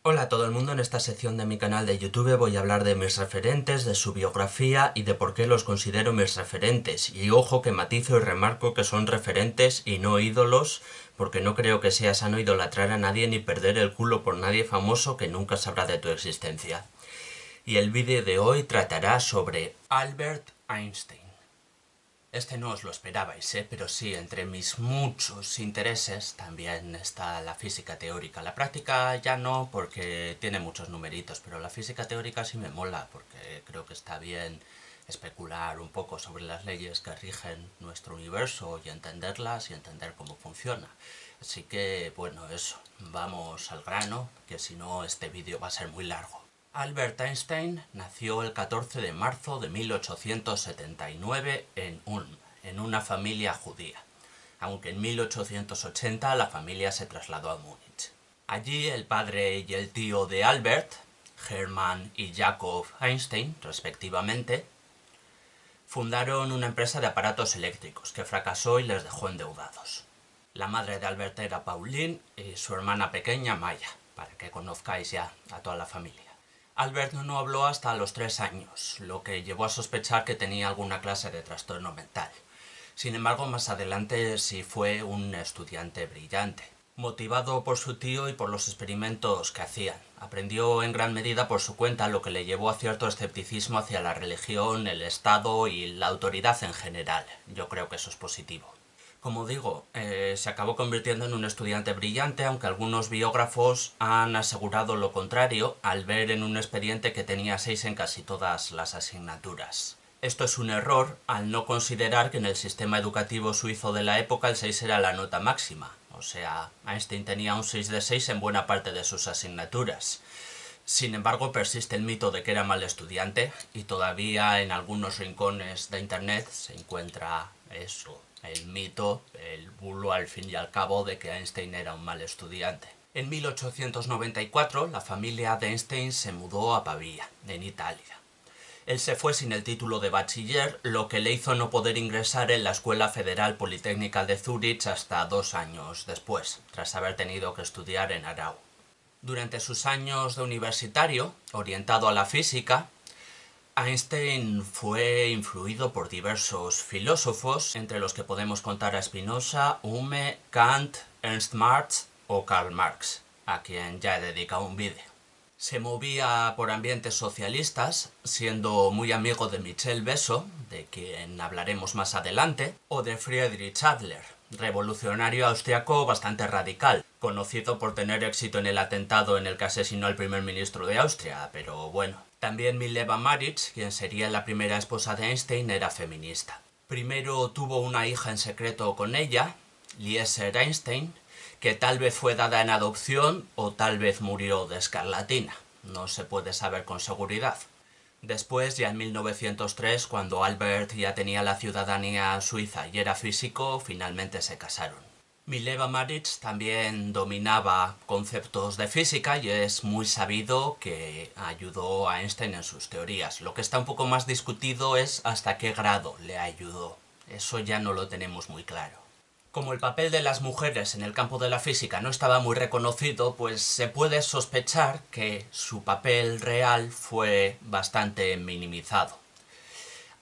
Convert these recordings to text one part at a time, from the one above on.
Hola a todo el mundo, en esta sección de mi canal de YouTube voy a hablar de mis referentes, de su biografía y de por qué los considero mis referentes. Y ojo que matizo y remarco que son referentes y no ídolos, porque no creo que sea sano idolatrar a nadie ni perder el culo por nadie famoso que nunca sabrá de tu existencia. Y el vídeo de hoy tratará sobre Albert Einstein. Este no os lo esperabais, pero sí, entre mis muchos intereses también está la física teórica. La práctica ya no, porque tiene muchos numeritos, pero la física teórica sí me mola, porque creo que está bien especular un poco sobre las leyes que rigen nuestro universo y entenderlas y entender cómo funciona. Así que, bueno, eso, vamos al grano, que si no este vídeo va a ser muy largo. Albert Einstein nació el 14 de marzo de 1879 en Ulm, en una familia judía, aunque en 1880 la familia se trasladó a Múnich. Allí el padre y el tío de Albert, Hermann y Jakob Einstein, respectivamente, fundaron una empresa de aparatos eléctricos que fracasó y les dejó endeudados. La madre de Albert era Pauline y su hermana pequeña Maya, para que conozcáis ya a toda la familia. Albert no habló hasta los 3 años, lo que llevó a sospechar que tenía alguna clase de trastorno mental. Sin embargo, más adelante sí fue un estudiante brillante, motivado por su tío y por los experimentos que hacían. Aprendió en gran medida por su cuenta, lo que le llevó a cierto escepticismo hacia la religión, el Estado y la autoridad en general. Yo creo que eso es positivo. Como digo, se acabó convirtiendo en un estudiante brillante, aunque algunos biógrafos han asegurado lo contrario al ver en un expediente que tenía 6 en casi todas las asignaturas. Esto es un error al no considerar que en el sistema educativo suizo de la época el 6 era la nota máxima. O sea, Einstein tenía un 6 de 6 en buena parte de sus asignaturas. Sin embargo, persiste el mito de que era mal estudiante y todavía en algunos rincones de internet se encuentra eso, el mito, el bulo al fin y al cabo de que Einstein era un mal estudiante. En 1894 la familia de Einstein se mudó a Pavía, en Italia. Él se fue sin el título de bachiller, lo que le hizo no poder ingresar en la Escuela Federal Politécnica de Zúrich hasta 2 años después, tras haber tenido que estudiar en Arau. Durante sus años de universitario, orientado a la física, Einstein fue influido por diversos filósofos, entre los que podemos contar a Spinoza, Hume, Kant, Ernst Marx o Karl Marx, a quien ya he dedicado un vídeo. Se movía por ambientes socialistas, siendo muy amigo de Michel Besso, de quien hablaremos más adelante, o de Friedrich Adler, revolucionario austriaco bastante radical, conocido por tener éxito en el atentado en el que asesinó al primer ministro de Austria, pero bueno. También Mileva Maric, quien sería la primera esposa de Einstein, era feminista. Primero tuvo una hija en secreto con ella, Lieser Einstein, que tal vez fue dada en adopción o tal vez murió de escarlatina. No se puede saber con seguridad. Después, ya en 1903, cuando Albert ya tenía la ciudadanía suiza y era físico, finalmente se casaron. Mileva Maric también dominaba conceptos de física y es muy sabido que ayudó a Einstein en sus teorías. Lo que está un poco más discutido es hasta qué grado le ayudó. Eso ya no lo tenemos muy claro. Como el papel de las mujeres en el campo de la física no estaba muy reconocido, pues se puede sospechar que su papel real fue bastante minimizado.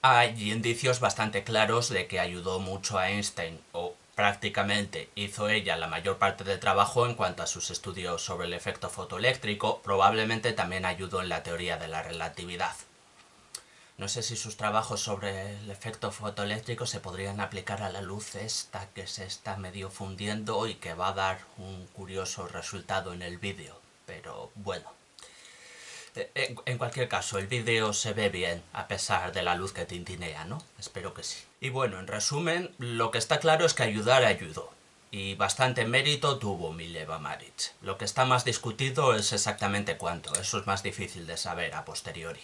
Hay indicios bastante claros de que ayudó mucho a Einstein, o prácticamente hizo ella la mayor parte del trabajo en cuanto a sus estudios sobre el efecto fotoeléctrico, probablemente también ayudó en la teoría de la relatividad. No sé si sus trabajos sobre el efecto fotoeléctrico se podrían aplicar a la luz esta que se está medio fundiendo y que va a dar un curioso resultado en el vídeo, pero bueno. En cualquier caso, el vídeo se ve bien, a pesar de la luz que tintinea, ¿no? Espero que sí. Y bueno, en resumen, lo que está claro es que ayudar ayudó. Y bastante mérito tuvo Mileva Maric. Lo que está más discutido es exactamente cuánto. Eso es más difícil de saber a posteriori.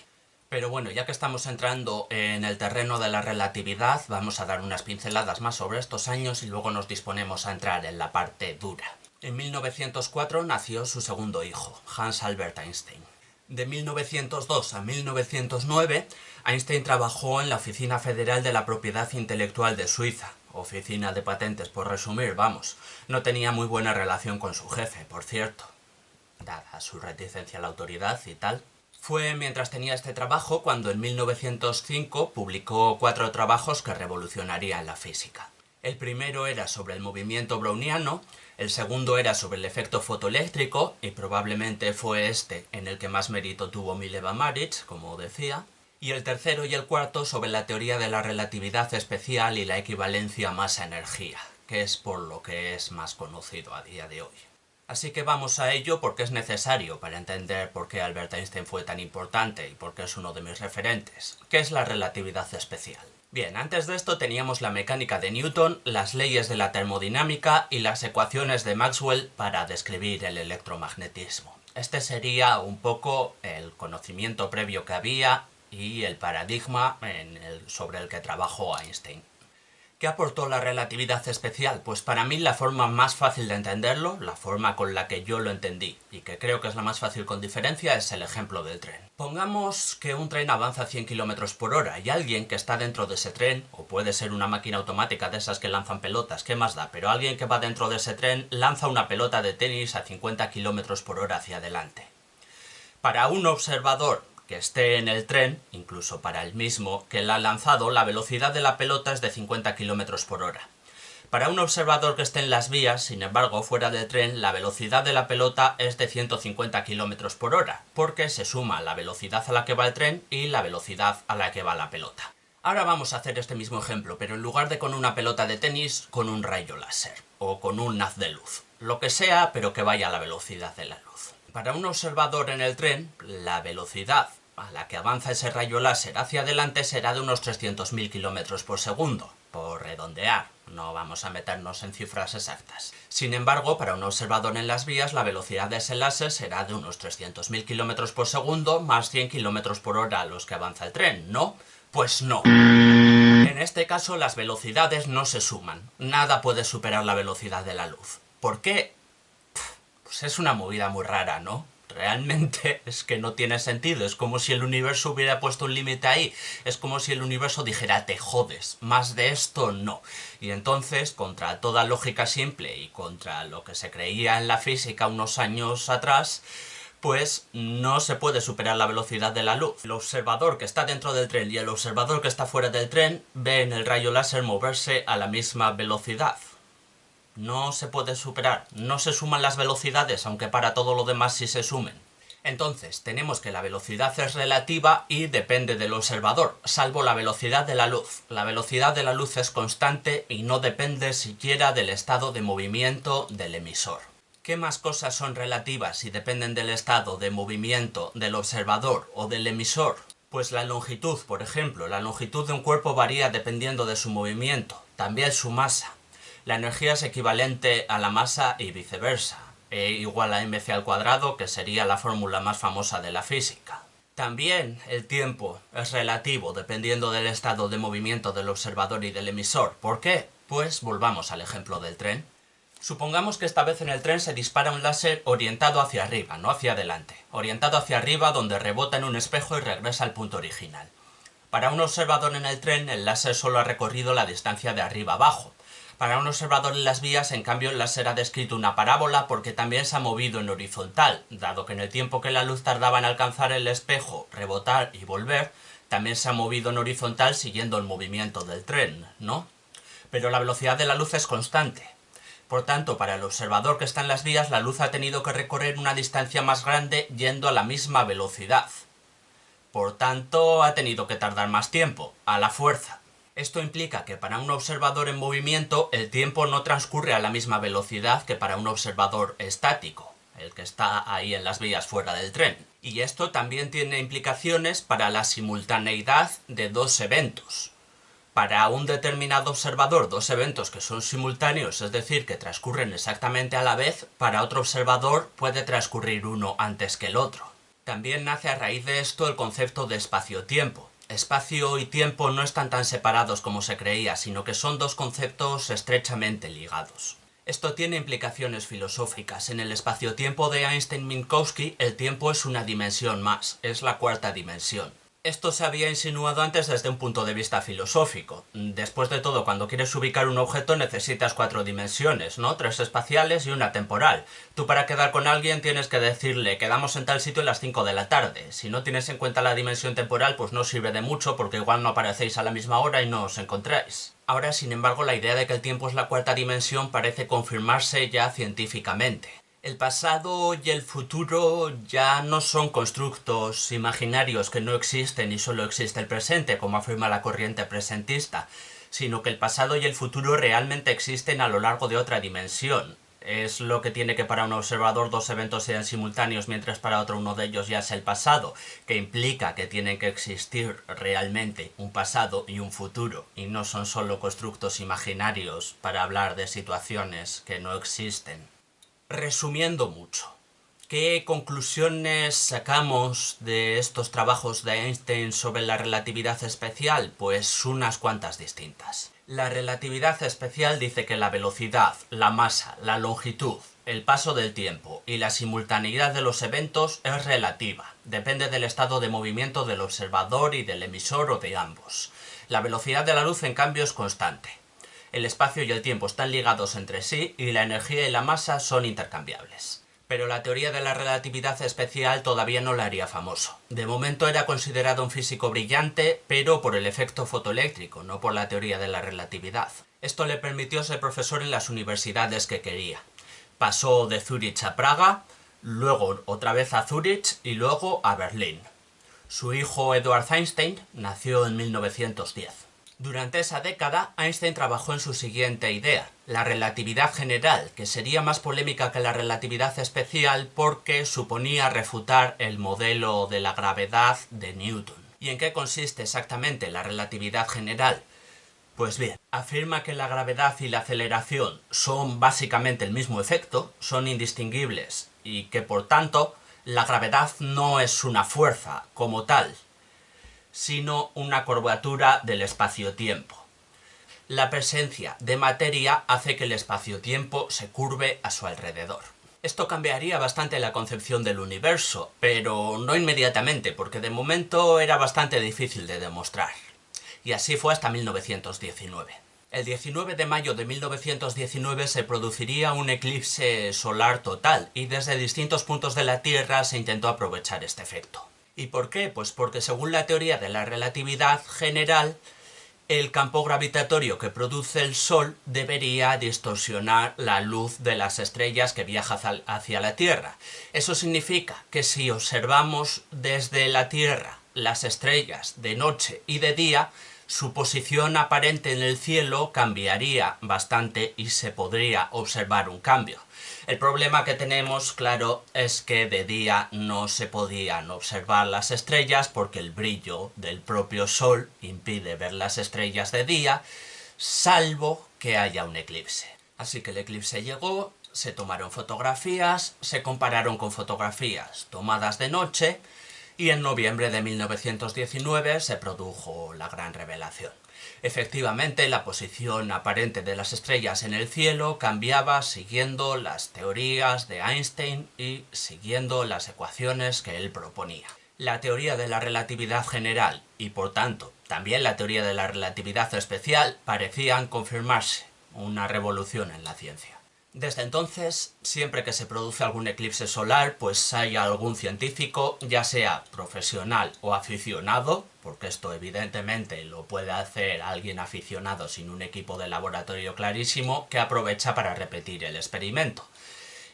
Pero bueno, ya que estamos entrando en el terreno de la relatividad, vamos a dar unas pinceladas más sobre estos años y luego nos disponemos a entrar en la parte dura. En 1904 nació su segundo hijo, Hans Albert Einstein. De 1902 a 1909, Einstein trabajó en la Oficina Federal de la Propiedad Intelectual de Suiza, Oficina de Patentes por resumir, vamos. No tenía muy buena relación con su jefe, por cierto. dada su reticencia a la autoridad y tal. Fue mientras tenía este trabajo cuando en 1905 publicó 4 trabajos que revolucionarían la física. El primero era sobre el movimiento browniano, el segundo era sobre el efecto fotoeléctrico, y probablemente fue este en el que más mérito tuvo Mileva-Maric, como decía, y el tercero y el cuarto sobre la teoría de la relatividad especial y la equivalencia masa-energía, que es por lo que es más conocido a día de hoy. Así que vamos a ello porque es necesario para entender por qué Albert Einstein fue tan importante y por qué es uno de mis referentes, que es la relatividad especial. Bien, antes de esto teníamos la mecánica de Newton, las leyes de la termodinámica y las ecuaciones de Maxwell para describir el electromagnetismo. Este sería un poco el conocimiento previo que había y el paradigma sobre el que trabajó Einstein. ¿Qué aportó la relatividad especial? Pues para mí la forma más fácil de entenderlo, la forma con la que yo lo entendí, y que creo que es la más fácil con diferencia, es el ejemplo del tren. Pongamos que un tren avanza a 100 km por hora y alguien que está dentro de ese tren, o puede ser una máquina automática de esas que lanzan pelotas, ¿qué más da? Pero alguien que va dentro de ese tren lanza una pelota de tenis a 50 km por hora hacia adelante. Para un observador que esté en el tren, incluso para el mismo que la ha lanzado, la velocidad de la pelota es de 50 km por hora. Para un observador que esté en las vías, sin embargo, fuera del tren, la velocidad de la pelota es de 150 km por hora, porque se suma la velocidad a la que va el tren y la velocidad a la que va la pelota. Ahora vamos a hacer este mismo ejemplo, pero en lugar de con una pelota de tenis, con un rayo láser, o con un haz de luz. Lo que sea, pero que vaya a la velocidad de la luz. Para un observador en el tren, la velocidad a la que avanza ese rayo láser hacia adelante será de unos 300.000 km por segundo, por redondear, no vamos a meternos en cifras exactas. Sin embargo, para un observador en las vías, la velocidad de ese láser será de unos 300.000 km por segundo más 100 km por hora a los que avanza el tren, ¿no? Pues no. En este caso, las velocidades no se suman. Nada puede superar la velocidad de la luz. ¿Por qué? Pues es una movida muy rara, ¿no? Realmente es que no tiene sentido, es como si el universo hubiera puesto un límite ahí, es como si el universo dijera te jodes, más de esto no. Y entonces, contra toda lógica simple y contra lo que se creía en la física unos años atrás, pues no se puede superar la velocidad de la luz. El observador que está dentro del tren y el observador que está fuera del tren ven el rayo láser moverse a la misma velocidad. No se puede superar, no se suman las velocidades, aunque para todo lo demás sí se sumen. Entonces, tenemos que la velocidad es relativa y depende del observador, salvo la velocidad de la luz. La velocidad de la luz es constante y no depende siquiera del estado de movimiento del emisor. ¿Qué más cosas son relativas y dependen del estado de movimiento del observador o del emisor? Pues la longitud, por ejemplo. La longitud de un cuerpo varía dependiendo de su movimiento, también su masa. La energía es equivalente a la masa y viceversa, E igual a mc al cuadrado, que sería la fórmula más famosa de la física. También el tiempo es relativo dependiendo del estado de movimiento del observador y del emisor. ¿Por qué? Pues volvamos al ejemplo del tren. Supongamos que esta vez en el tren se dispara un láser orientado hacia arriba, no hacia adelante. Orientado hacia arriba donde rebota en un espejo y regresa al punto original. Para un observador en el tren, el láser solo ha recorrido la distancia de arriba a abajo. Para un observador en las vías, en cambio, el láser ha descrito una parábola porque también se ha movido en horizontal, dado que en el tiempo que la luz tardaba en alcanzar el espejo, rebotar y volver, también se ha movido en horizontal siguiendo el movimiento del tren, ¿no? Pero la velocidad de la luz es constante. Por tanto, para el observador que está en las vías, la luz ha tenido que recorrer una distancia más grande yendo a la misma velocidad. Por tanto, ha tenido que tardar más tiempo, a la fuerza. Esto implica que para un observador en movimiento el tiempo no transcurre a la misma velocidad que para un observador estático, el que está ahí en las vías fuera del tren. Y esto también tiene implicaciones para la simultaneidad de dos eventos. Para un determinado observador, dos eventos que son simultáneos, es decir, que transcurren exactamente a la vez, para otro observador puede transcurrir uno antes que el otro. También nace a raíz de esto el concepto de espacio-tiempo. Espacio y tiempo no están tan separados como se creía, sino que son dos conceptos estrechamente ligados. Esto tiene implicaciones filosóficas. En el espacio-tiempo de Einstein-Minkowski, el tiempo es una dimensión más, es la cuarta dimensión. Esto se había insinuado antes desde un punto de vista filosófico. Después de todo, cuando quieres ubicar un objeto necesitas 4 dimensiones, ¿no? 3 espaciales y una temporal. Tú para quedar con alguien tienes que decirle quedamos en tal sitio a las 5 de la tarde. Si no tienes en cuenta la dimensión temporal, pues no sirve de mucho porque igual no aparecéis a la misma hora y no os encontráis. Ahora, sin embargo, la idea de que el tiempo es la 4ª dimensión parece confirmarse ya científicamente. El pasado y el futuro ya no son constructos imaginarios que no existen y solo existe el presente, como afirma la corriente presentista, sino que el pasado y el futuro realmente existen a lo largo de otra dimensión. Es lo que tiene que para un observador 2 eventos sean simultáneos, mientras para otro uno de ellos ya es el pasado, que implica que tienen que existir realmente un pasado y un futuro, y no son solo constructos imaginarios para hablar de situaciones que no existen. Resumiendo mucho, ¿qué conclusiones sacamos de estos trabajos de Einstein sobre la relatividad especial? Pues unas cuantas distintas. La relatividad especial dice que la velocidad, la masa, la longitud, el paso del tiempo y la simultaneidad de los eventos es relativa. Depende del estado de movimiento del observador y del emisor o de ambos. La velocidad de la luz, en cambio, es constante. El espacio y el tiempo están ligados entre sí y la energía y la masa son intercambiables. Pero la teoría de la relatividad especial todavía no la haría famoso. De momento era considerado un físico brillante, pero por el efecto fotoeléctrico, no por la teoría de la relatividad. Esto le permitió ser profesor en las universidades que quería. Pasó de Zúrich a Praga, luego otra vez a Zúrich y luego a Berlín. Su hijo Edward Einstein nació en 1910. Durante esa década, Einstein trabajó en su siguiente idea, la relatividad general, que sería más polémica que la relatividad especial porque suponía refutar el modelo de la gravedad de Newton. ¿Y en qué consiste exactamente la relatividad general? Pues bien, afirma que la gravedad y la aceleración son básicamente el mismo efecto, son indistinguibles, y que por tanto la gravedad no es una fuerza como tal, sino una curvatura del espacio-tiempo. La presencia de materia hace que el espacio-tiempo se curve a su alrededor. Esto cambiaría bastante la concepción del universo, pero no inmediatamente, porque de momento era bastante difícil de demostrar. Y así fue hasta 1919. El 19 de mayo de 1919 se produciría un eclipse solar total, y desde distintos puntos de la Tierra se intentó aprovechar este efecto. ¿Y por qué? Pues porque según la teoría de la relatividad general, el campo gravitatorio que produce el Sol debería distorsionar la luz de las estrellas que viaja hacia la Tierra. Eso significa que si observamos desde la Tierra las estrellas de noche y de día, su posición aparente en el cielo cambiaría bastante y se podría observar un cambio. El problema que tenemos, claro, es que de día no se podían observar las estrellas porque el brillo del propio Sol impide ver las estrellas de día, salvo que haya un eclipse. Así que el eclipse llegó, se tomaron fotografías, se compararon con fotografías tomadas de noche, y en noviembre de 1919 se produjo la gran revelación. Efectivamente, la posición aparente de las estrellas en el cielo cambiaba siguiendo las teorías de Einstein y siguiendo las ecuaciones que él proponía. La teoría de la relatividad general y, por tanto, también la teoría de la relatividad especial parecían confirmarse, una revolución en la ciencia. Desde entonces, siempre que se produce algún eclipse solar, pues hay algún científico, ya sea profesional o aficionado, porque esto evidentemente lo puede hacer alguien aficionado sin un equipo de laboratorio clarísimo, que aprovecha para repetir el experimento.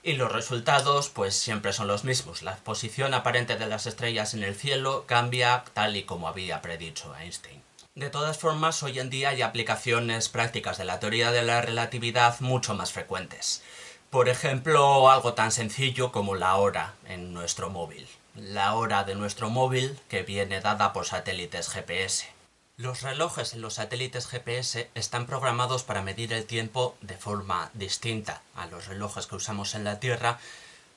Y los resultados pues siempre son los mismos. La posición aparente de las estrellas en el cielo cambia tal y como había predicho Einstein. De todas formas, hoy en día hay aplicaciones prácticas de la teoría de la relatividad mucho más frecuentes. Por ejemplo, algo tan sencillo como la hora en nuestro móvil. La hora de nuestro móvil que viene dada por satélites GPS. Los relojes en los satélites GPS están programados para medir el tiempo de forma distinta a los relojes que usamos en la Tierra,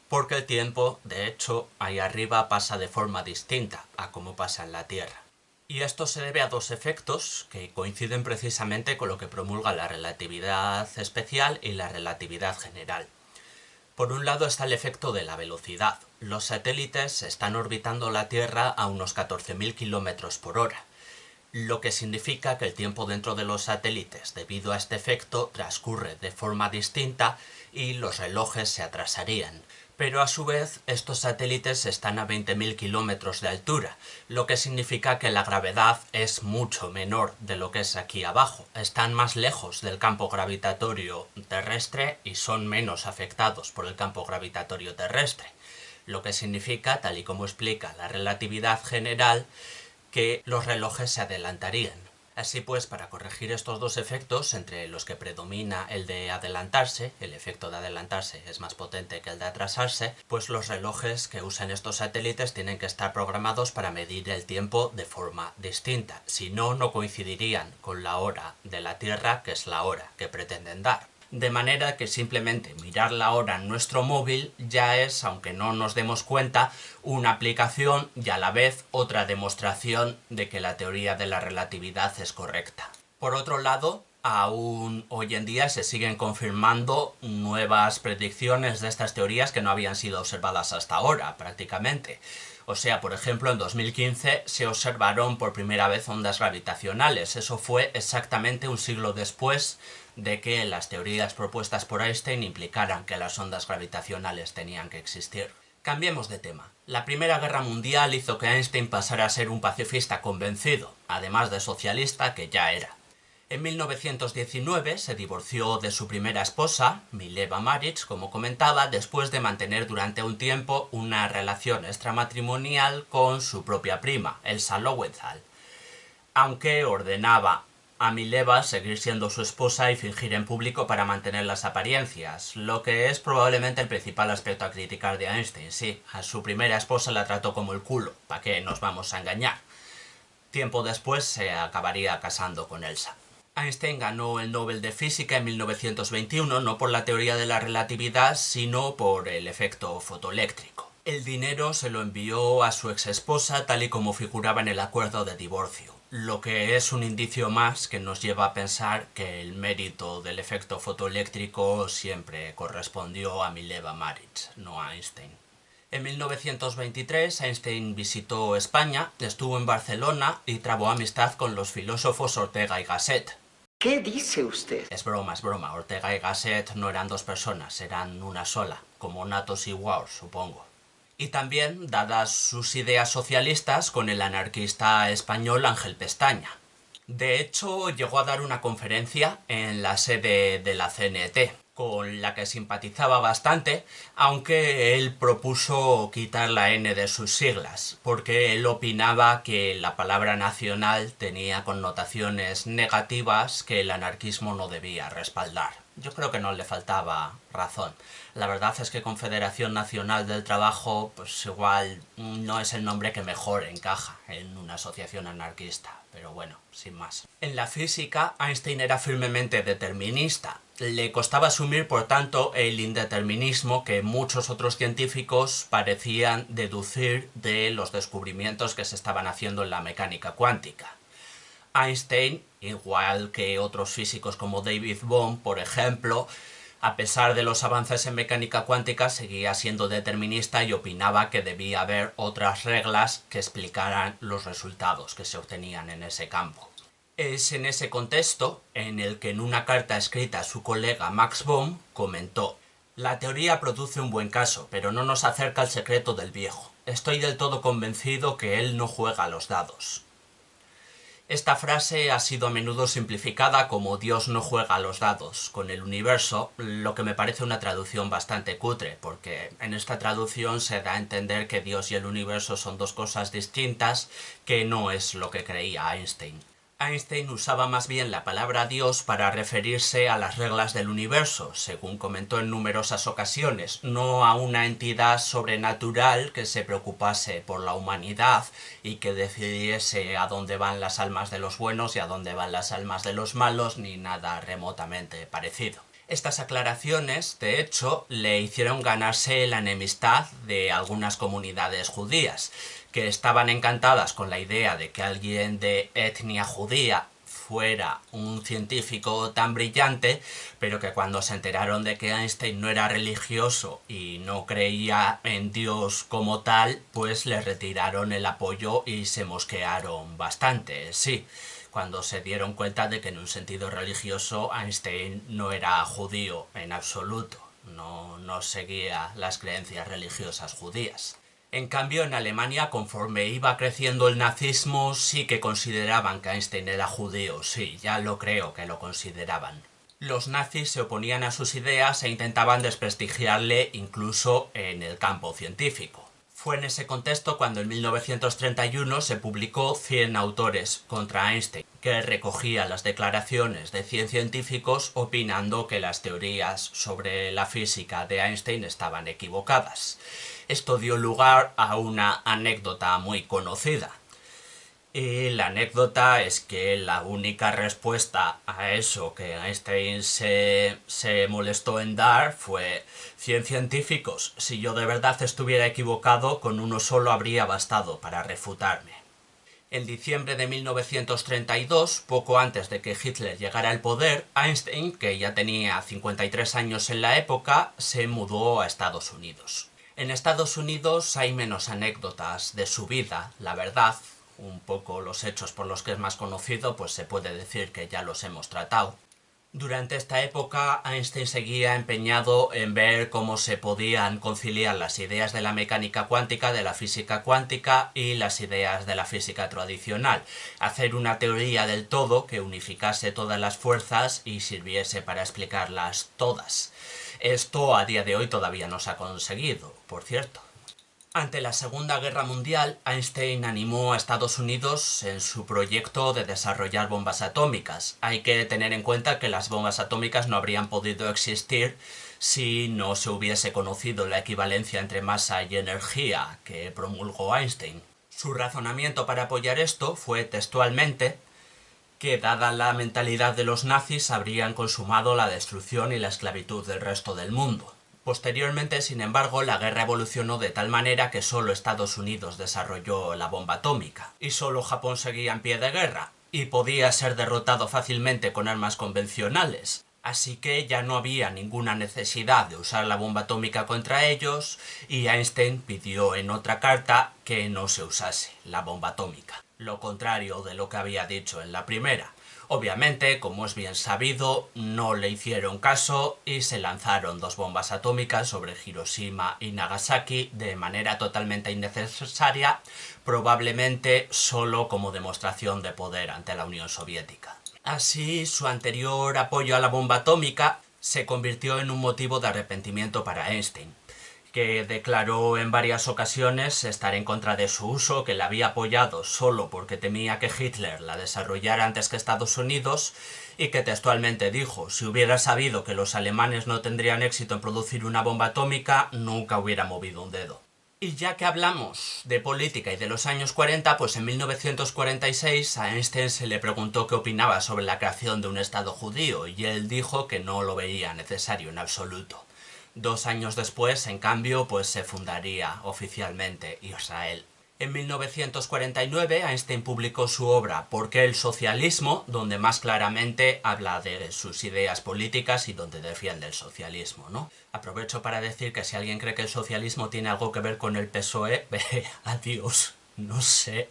porque el tiempo, de hecho, ahí arriba pasa de forma distinta a como pasa en la Tierra. Y esto se debe a dos efectos que coinciden precisamente con lo que promulga la relatividad especial y la relatividad general. Por un lado está el efecto de la velocidad. Los satélites están orbitando la Tierra a unos 14.000 km por hora, lo que significa que el tiempo dentro de los satélites, debido a este efecto, transcurre de forma distinta y los relojes se atrasarían. Pero a su vez, estos satélites están a 20.000 km de altura, lo que significa que la gravedad es mucho menor de lo que es aquí abajo. Están más lejos del campo gravitatorio terrestre y son menos afectados por el campo gravitatorio terrestre, lo que significa, tal y como explica la relatividad general, que los relojes se adelantarían. Así pues, para corregir estos dos efectos, entre los que predomina el de adelantarse, el efecto de adelantarse es más potente que el de atrasarse, pues los relojes que usan estos satélites tienen que estar programados para medir el tiempo de forma distinta. Si no, no coincidirían con la hora de la Tierra, que es la hora que pretenden dar. De manera que simplemente mirar la hora en nuestro móvil ya es, aunque no nos demos cuenta, una aplicación y a la vez otra demostración de que la teoría de la relatividad es correcta. Por otro lado, aún hoy en día se siguen confirmando nuevas predicciones de estas teorías que no habían sido observadas hasta ahora, prácticamente. O sea, por ejemplo, en 2015 se observaron por primera vez ondas gravitacionales. Eso fue exactamente un siglo después de que las teorías propuestas por Einstein implicaran que las ondas gravitacionales tenían que existir. Cambiemos de tema. La Primera Guerra Mundial hizo que Einstein pasara a ser un pacifista convencido, además de socialista que ya era. En 1919 se divorció de su primera esposa, Mileva Maric, como comentaba, después de mantener durante un tiempo una relación extramatrimonial con su propia prima, Elsa Lowenthal, aunque ordenaba a Mileva seguir siendo su esposa y fingir en público para mantener las apariencias, lo que es probablemente el principal aspecto a criticar de Einstein. Sí, a su primera esposa la trató como el culo, ¿para qué nos vamos a engañar? Tiempo después se acabaría casando con Elsa. Einstein ganó el Nobel de Física en 1921 no por la teoría de la relatividad, sino por el efecto fotoeléctrico. El dinero se lo envió a su exesposa tal y como figuraba en el acuerdo de divorcio, lo que es un indicio más que nos lleva a pensar que el mérito del efecto fotoeléctrico siempre correspondió a Mileva Maric, no a Einstein. En 1923 Einstein visitó España, estuvo en Barcelona y trabó amistad con los filósofos Ortega y Gasset. ¿Qué dice usted? Es broma, es broma. Ortega y Gasset no eran dos personas, eran una sola, como Natos y Wauer, supongo. Y también, dadas sus ideas socialistas, con el anarquista español Ángel Pestaña. De hecho, llegó a dar una conferencia en la sede de la CNT, con la que simpatizaba bastante, aunque él propuso quitar la N de sus siglas, porque él opinaba que la palabra nacional tenía connotaciones negativas que el anarquismo no debía respaldar. Yo creo que no le faltaba razón. La verdad es que Confederación Nacional del Trabajo, pues igual no es el nombre que mejor encaja en una asociación anarquista, pero bueno, sin más. En la física, Einstein era firmemente determinista. Le costaba asumir, por tanto, el indeterminismo que muchos otros científicos parecían deducir de los descubrimientos que se estaban haciendo en la mecánica cuántica. Einstein, igual que otros físicos como David Bohm, por ejemplo, a pesar de los avances en mecánica cuántica, seguía siendo determinista y opinaba que debía haber otras reglas que explicaran los resultados que se obtenían en ese campo. Es en ese contexto en el que en una carta escrita a su colega Max Bohm comentó: «La teoría produce un buen caso, pero no nos acerca al secreto del viejo. Estoy del todo convencido que él no juega a los dados». Esta frase ha sido a menudo simplificada como «Dios no juega a los dados» con el universo, lo que me parece una traducción bastante cutre, porque en esta traducción se da a entender que Dios y el universo son dos cosas distintas, que no es lo que creía Einstein. Einstein usaba más bien la palabra Dios para referirse a las reglas del universo, según comentó en numerosas ocasiones, no a una entidad sobrenatural que se preocupase por la humanidad y que decidiese a dónde van las almas de los buenos y a dónde van las almas de los malos, ni nada remotamente parecido. Estas aclaraciones, de hecho, le hicieron ganarse la enemistad de algunas comunidades judías, que estaban encantadas con la idea de que alguien de etnia judía fuera un científico tan brillante, pero que cuando se enteraron de que Einstein no era religioso y no creía en Dios como tal, pues le retiraron el apoyo y se mosquearon bastante, sí, cuando se dieron cuenta de que en un sentido religioso Einstein no era judío en absoluto, no seguía las creencias religiosas judías. En cambio, en Alemania, conforme iba creciendo el nazismo, sí que consideraban que Einstein era judío, sí, ya lo creo que lo consideraban. Los nazis se oponían a sus ideas e intentaban desprestigiarle incluso en el campo científico. Fue en ese contexto cuando en 1931 se publicó 100 autores contra Einstein, que recogía las declaraciones de 100 científicos opinando que las teorías sobre la física de Einstein estaban equivocadas. Esto dio lugar a una anécdota muy conocida. Y la anécdota es que la única respuesta a eso que Einstein se molestó en dar fue: 100 científicos, si yo de verdad estuviera equivocado, con uno solo habría bastado para refutarme. En diciembre de 1932, poco antes de que Hitler llegara al poder, Einstein, que ya tenía 53 años en la época, se mudó a Estados Unidos. En Estados Unidos hay menos anécdotas de su vida, la verdad. Un poco los hechos por los que es más conocido, pues se puede decir que ya los hemos tratado. Durante esta época, Einstein seguía empeñado en ver cómo se podían conciliar las ideas de la mecánica cuántica, de la física cuántica y las ideas de la física tradicional. Hacer una teoría del todo que unificase todas las fuerzas y sirviese para explicarlas todas. Esto a día de hoy todavía no se ha conseguido, por cierto. Ante la Segunda Guerra Mundial, Einstein animó a Estados Unidos en su proyecto de desarrollar bombas atómicas. Hay que tener en cuenta que las bombas atómicas no habrían podido existir si no se hubiese conocido la equivalencia entre masa y energía que promulgó Einstein. Su razonamiento para apoyar esto fue textualmente que, dada la mentalidad de los nazis, habrían consumado la destrucción y la esclavitud del resto del mundo. Posteriormente, sin embargo, la guerra evolucionó de tal manera que solo Estados Unidos desarrolló la bomba atómica, y solo Japón seguía en pie de guerra, y podía ser derrotado fácilmente con armas convencionales. Así que ya no había ninguna necesidad de usar la bomba atómica contra ellos, y Einstein pidió en otra carta que no se usase la bomba atómica, lo contrario de lo que había dicho en la primera. Obviamente, como es bien sabido, no le hicieron caso y se lanzaron 2 bombas atómicas sobre Hiroshima y Nagasaki de manera totalmente innecesaria, probablemente solo como demostración de poder ante la Unión Soviética. Así, su anterior apoyo a la bomba atómica se convirtió en un motivo de arrepentimiento para Einstein, que declaró en varias ocasiones estar en contra de su uso, que la había apoyado solo porque temía que Hitler la desarrollara antes que Estados Unidos, y que textualmente dijo: si hubiera sabido que los alemanes no tendrían éxito en producir una bomba atómica, nunca hubiera movido un dedo. Y ya que hablamos de política y de los años 40, pues en 1946 a Einstein se le preguntó qué opinaba sobre la creación de un Estado judío, y él dijo que no lo veía necesario en absoluto. 2 años después, en cambio, pues se fundaría oficialmente Israel. En 1949 Einstein publicó su obra ¿Por qué el socialismo?, donde más claramente habla de sus ideas políticas y donde defiende el socialismo, ¿no? Aprovecho para decir que si alguien cree que el socialismo tiene algo que ver con el PSOE, adiós. No sé.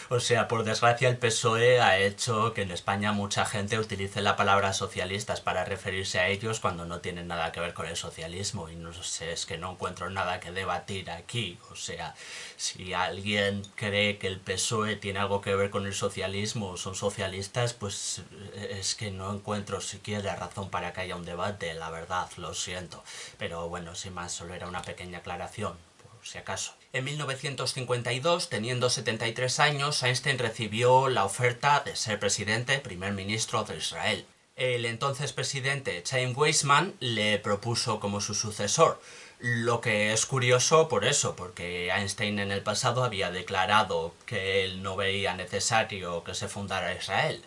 O sea, por desgracia el PSOE ha hecho que en España mucha gente utilice la palabra socialistas para referirse a ellos cuando no tienen nada que ver con el socialismo, y no sé, es que no encuentro nada que debatir aquí. O sea, si alguien cree que el PSOE tiene algo que ver con el socialismo o son socialistas, pues es que no encuentro siquiera razón para que haya un debate, la verdad, lo siento. Pero bueno, sin más, solo era una pequeña aclaración, si acaso. En 1952, teniendo 73 años, Einstein recibió la oferta de ser primer ministro de Israel. El entonces presidente Chaim Weizmann le propuso como su sucesor, lo que es curioso por eso, porque Einstein en el pasado había declarado que él no veía necesario que se fundara Israel.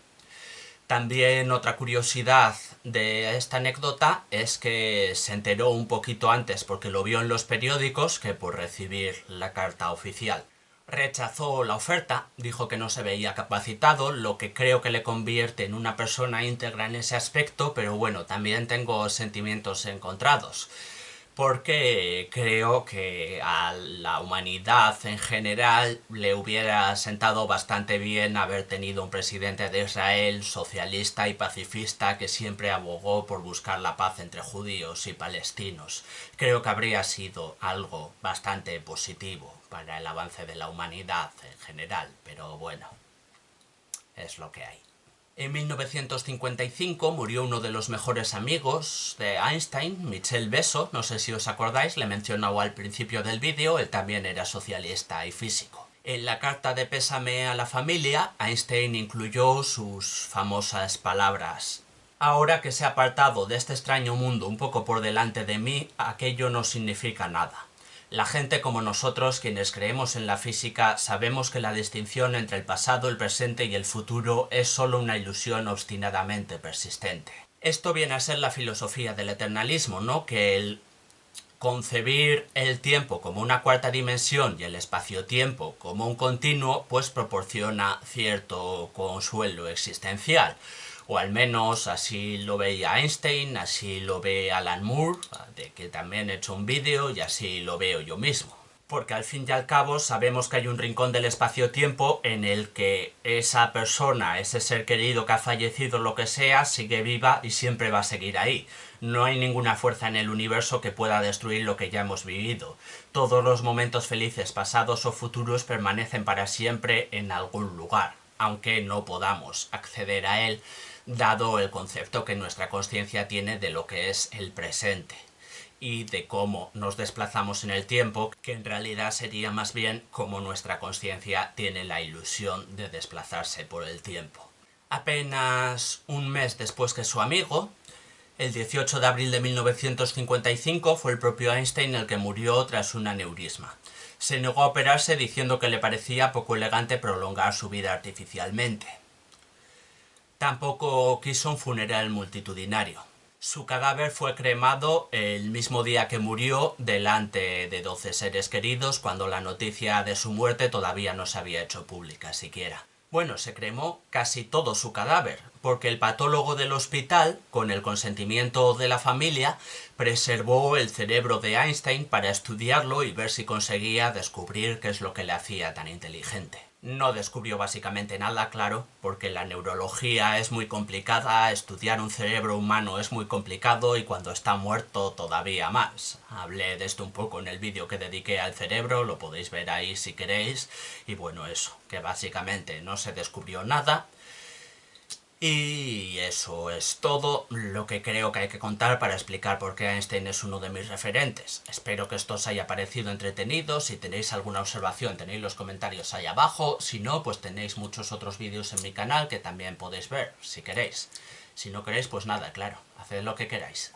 También otra curiosidad de esta anécdota es que se enteró un poquito antes porque lo vio en los periódicos que por recibir la carta oficial. Rechazó la oferta, dijo que no se veía capacitado, lo que creo que le convierte en una persona íntegra en ese aspecto, pero bueno, también tengo sentimientos encontrados, porque creo que a la humanidad en general le hubiera sentado bastante bien haber tenido un presidente de Israel socialista y pacifista que siempre abogó por buscar la paz entre judíos y palestinos. Creo que habría sido algo bastante positivo para el avance de la humanidad en general, pero bueno, es lo que hay. En 1955 murió uno de los mejores amigos de Einstein, Michel Besso, no sé si os acordáis, le he mencionado al principio del vídeo, él también era socialista y físico. En la carta de pésame a la familia, Einstein incluyó sus famosas palabras: ahora que se ha apartado de este extraño mundo un poco por delante de mí, aquello no significa nada. La gente como nosotros, quienes creemos en la física, sabemos que la distinción entre el pasado, el presente y el futuro es solo una ilusión obstinadamente persistente. Esto viene a ser la filosofía del eternalismo, ¿no? Que el concebir el tiempo como una cuarta dimensión y el espacio-tiempo como un continuo, pues proporciona cierto consuelo existencial. O al menos así lo veía Einstein, así lo ve Alan Moore, de que también he hecho un vídeo, y así lo veo yo mismo. Porque al fin y al cabo sabemos que hay un rincón del espacio-tiempo en el que esa persona, ese ser querido que ha fallecido, lo que sea, sigue viva y siempre va a seguir ahí. No hay ninguna fuerza en el universo que pueda destruir lo que ya hemos vivido. Todos los momentos felices, pasados o futuros, permanecen para siempre en algún lugar, aunque no podamos acceder a él, dado el concepto que nuestra conciencia tiene de lo que es el presente y de cómo nos desplazamos en el tiempo, que en realidad sería más bien cómo nuestra conciencia tiene la ilusión de desplazarse por el tiempo. Apenas un mes después que su amigo, el 18 de abril de 1955, fue el propio Einstein el que murió tras un aneurisma. Se negó a operarse diciendo que le parecía poco elegante prolongar su vida artificialmente. Tampoco quiso un funeral multitudinario. Su cadáver fue cremado el mismo día que murió, delante de 12 seres queridos, cuando la noticia de su muerte todavía no se había hecho pública siquiera. Bueno, se cremó casi todo su cadáver, porque el patólogo del hospital, con el consentimiento de la familia, preservó el cerebro de Einstein para estudiarlo y ver si conseguía descubrir qué es lo que le hacía tan inteligente. No descubrió básicamente nada, claro, porque la neurología es muy complicada, estudiar un cerebro humano es muy complicado y cuando está muerto todavía más. Hablé de esto un poco en el vídeo que dediqué al cerebro, lo podéis ver ahí si queréis, y bueno, eso, que básicamente no se descubrió nada. Y eso es todo lo que creo que hay que contar para explicar por qué Einstein es uno de mis referentes. Espero que esto os haya parecido entretenido. Si tenéis alguna observación, tenéis los comentarios ahí abajo. Si no, pues tenéis muchos otros vídeos en mi canal que también podéis ver, si queréis. Si no queréis, pues nada, claro, haced lo que queráis.